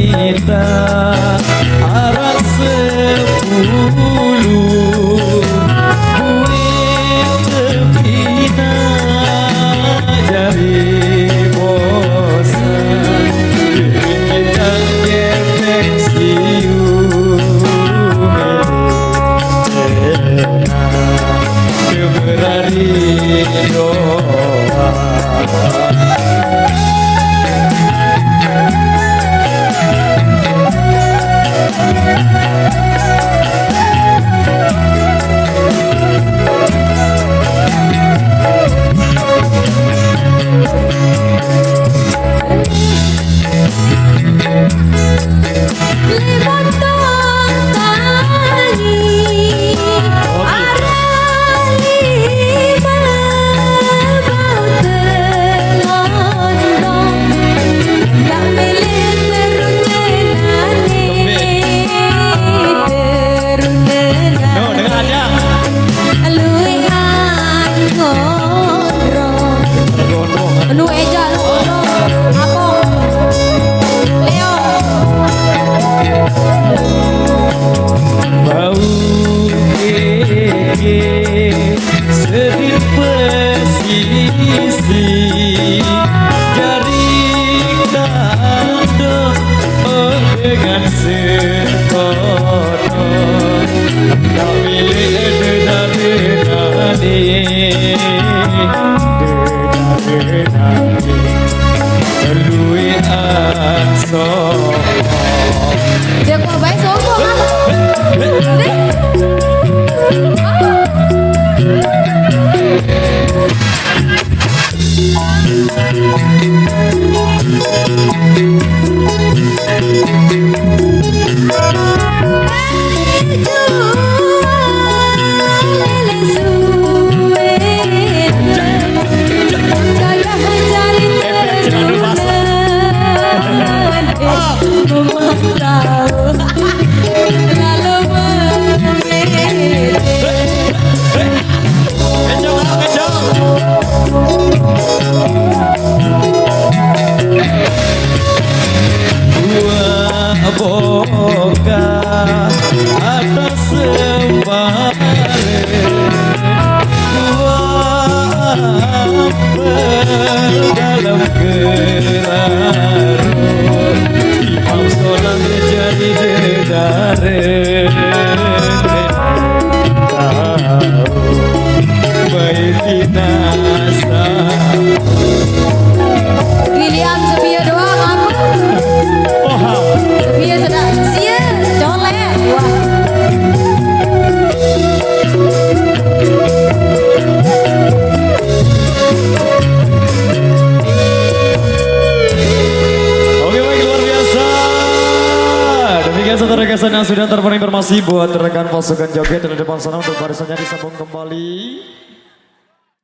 wanita arah 10 gue kepina jadi bosan kita gefek siu berani doa. Sedih pesisi dari kandung dengan sekolah tak milik denari lui anso dia kok baik soko boga atas sembare dalam kerarun imam sholat jadi dedare baitinasa William Sophia doang aku Sophia sudah sia colek wah oke baik luar biasa. Demikian satu rekesan yang sudah terpenuhi informasi buat rekan pasukan joget dan depan sana untuk barisannya disambung kembali.